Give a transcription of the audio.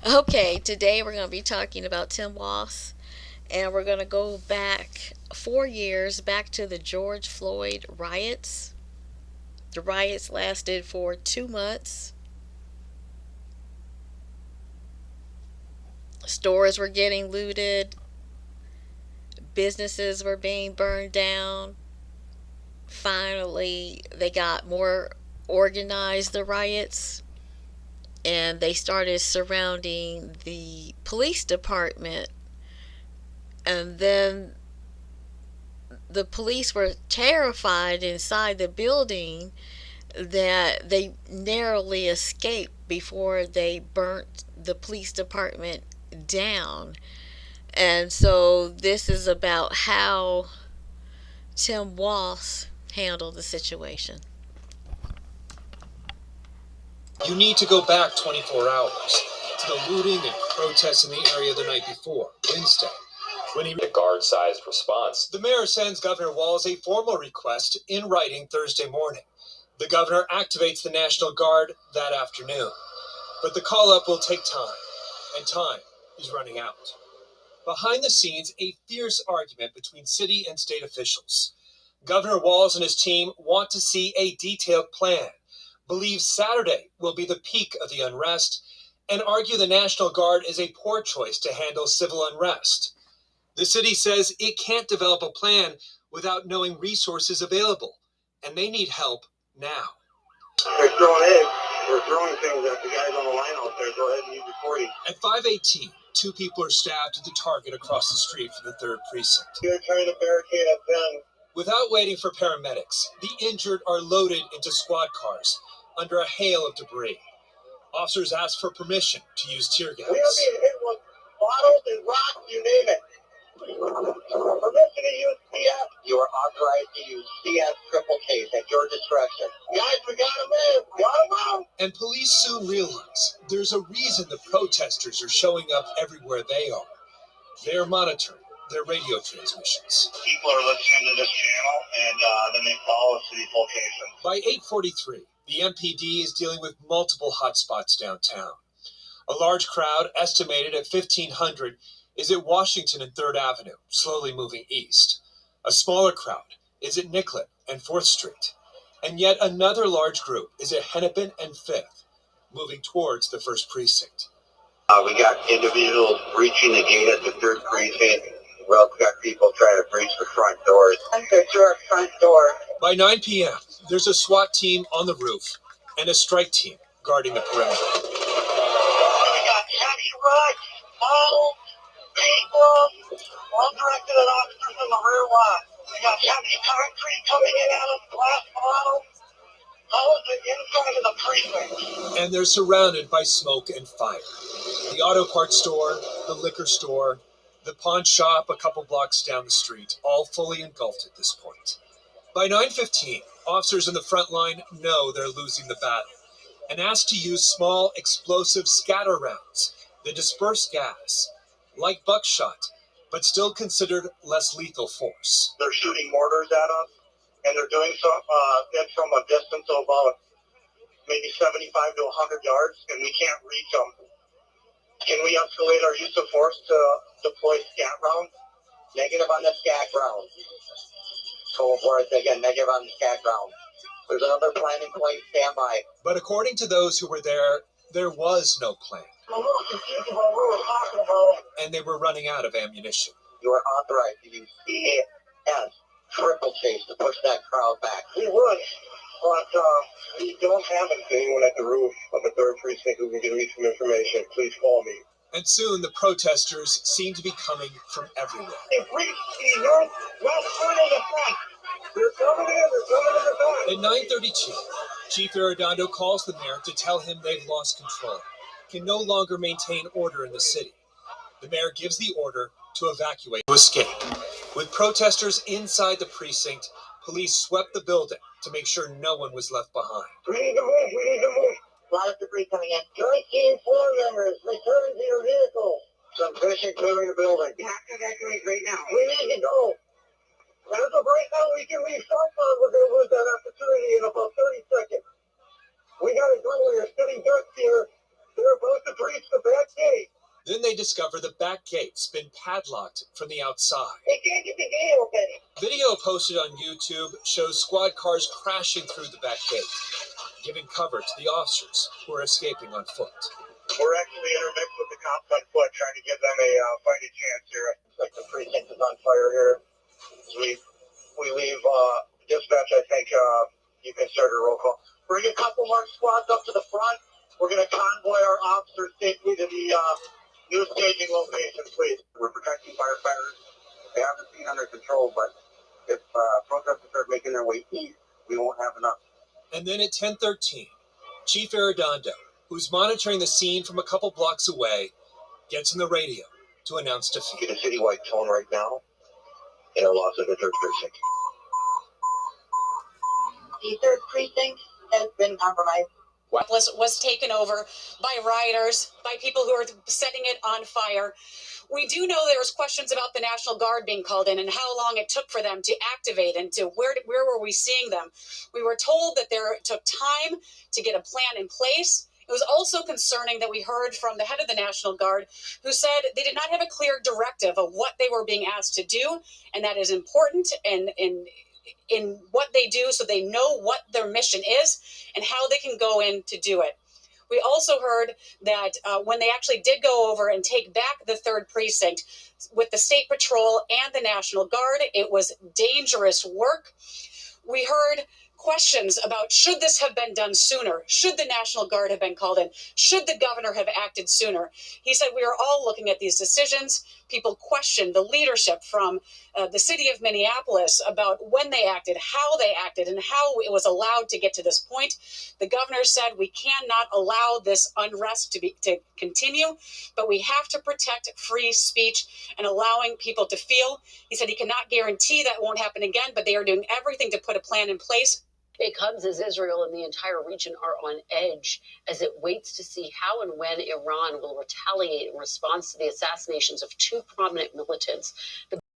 Okay, today we're going to be talking about Tim Walz, and we're going to go back 4 years back to the George Floyd riots. The riots lasted for 2 months. Stores were getting looted, businesses were being burned down. Finally, they got more organized, the riots, and they started surrounding the police department. And then the police were terrified inside the building that they narrowly escaped before they burnt the police department down. And so this is about how Tim Walz handled the situation. You need to go back 24 hours to the looting and protests in the area the night before, Wednesday, when he a guard-sized response. The mayor sends Governor Walz a formal request in writing Thursday morning. The governor activates the National Guard that afternoon. But the call-up will take time, and time is running out. Behind the scenes, a fierce argument between city and state officials. Governor Walz and his team want to see a detailed plan, believe Saturday will be the peak of the unrest, and argue the National Guard is a poor choice to handle civil unrest. The city says it can't develop a plan without knowing resources available, and they need help now. They're throwing eggs. They're throwing things at the guys on the line out there. Go ahead and use your 40. At 5:18, two people are stabbed at the Target across the street from the 3rd Precinct. They're trying to barricade us in. Without waiting for paramedics, the injured are loaded into squad cars under a hail of debris. Officers ask for permission to use tear gas. We are being hit with bottles and rocks, you name it. Permission to use CS. You are authorized to use CS triple case at your discretion. Guys, we got them in. Got them out. And police soon realize there's a reason the protesters are showing up everywhere they are. They're monitoring their radio transmissions. People are listening to this channel, and then they follow us to these locations. By 8:43, the MPD is dealing with multiple hotspots downtown. A large crowd, estimated at 1,500, is at Washington and 3rd Avenue, slowly moving east. A smaller crowd is at Nicollet and 4th Street. And yet another large group is at Hennepin and 5th, moving towards the 1st Precinct. We got individuals breaching the gate at the 3rd Precinct. We also got people trying to breach the front doors. Enter to our front door. By 9 p.m., there's a SWAT team on the roof and a strike team guarding the perimeter. We got heavy rocks, bottles, paintballs, all directed at officers in the rear lot. We got heavy concrete coming in at us, glass bottles. All of it inside of the precinct. And they're surrounded by smoke and fire. The auto parts store, the liquor store, the pawn shop a couple blocks down the street, all fully engulfed at this point. By 9:15, officers in the front line know they're losing the battle and ask to use small explosive scatter rounds that disperse gas, like buckshot, but still considered less lethal force. They're shooting mortars at us, and they're doing so from a distance of about maybe 75 to 100 yards, and we can't reach them. Can we escalate our use of force to deploy scat rounds? Negative on the scat round. Go for it again, negative on the scat round. There's another plan in place, stand by. But according to those who were there was no plan, I'm a little confused about what we're talking about. and they were running out of ammunition. You are authorized to use CS triple chase to push that crowd back. We would, but we don't have anyone at the roof of the 3rd Precinct who can give me some information. Please call me. And soon the protesters seem to be coming from everywhere. They breached the northwest corner of the front. They're coming in the back. At 9:32, Chief Arredondo calls the mayor to tell him they've lost control, can no longer maintain order in the city. The mayor gives the order to evacuate to escape. With protesters inside the precinct, police swept the building to make sure no one was left behind. We need to move. A lot of debris coming in. Joint team 4 members, return to your vehicles. Some fishing clearing the building. You have to evacuate right now. We need to go. As of right now, we can leave sometime. We're going to lose that opportunity in about 30 seconds. We got to go. We're sitting ducks here. They're about to breach the back gate. Then they discover the back gate's been padlocked from the outside. They can't get the gate open. Video posted on YouTube shows squad cars crashing through the back gate, giving cover to the officers who are escaping on foot. We're actually intermixed with the cops on foot, trying to give them a fighting chance here. Like the precinct is on fire here. We leave dispatch. I think you can start a roll call. Bring a couple more squads up to the front. We're going to convoy our officers safely to the new staging location, please. We're protecting firefighters. They have the scene under control, but if protesters start making their way east, we won't have enough. And then at 10:13, Chief Arredondo, who's monitoring the scene from a couple blocks away, gets on the radio to announce defeat. Get a citywide tone right now in our loss of the 3rd precinct. The 3rd precinct has been compromised. Was taken over by rioters, by people who are setting it on fire. We do know there was questions about the National Guard being called in and how long it took for them to activate and to where were we seeing them. We were told that it took time to get a plan in place. It was also concerning that we heard from the head of the National Guard who said they did not have a clear directive of what they were being asked to do, and that is important in what they do so they know what their mission is and how they can go in to do it. We also heard that when they actually did go over and take back the 3rd precinct with the State Patrol and the National Guard, it was dangerous work. We heard questions about should this have been done sooner? Should the National Guard have been called in? Should the governor have acted sooner? He said we are all looking at these decisions. People questioned the leadership from the city of Minneapolis about when they acted, how they acted, and how it was allowed to get to this point. The governor said we cannot allow this unrest to continue, but we have to protect free speech and allowing people to feel. He said he cannot guarantee that won't happen again, but they are doing everything to put a plan in place. It comes as Israel and the entire region are on edge as it waits to see how and when Iran will retaliate in response to the assassinations of 2 prominent militants.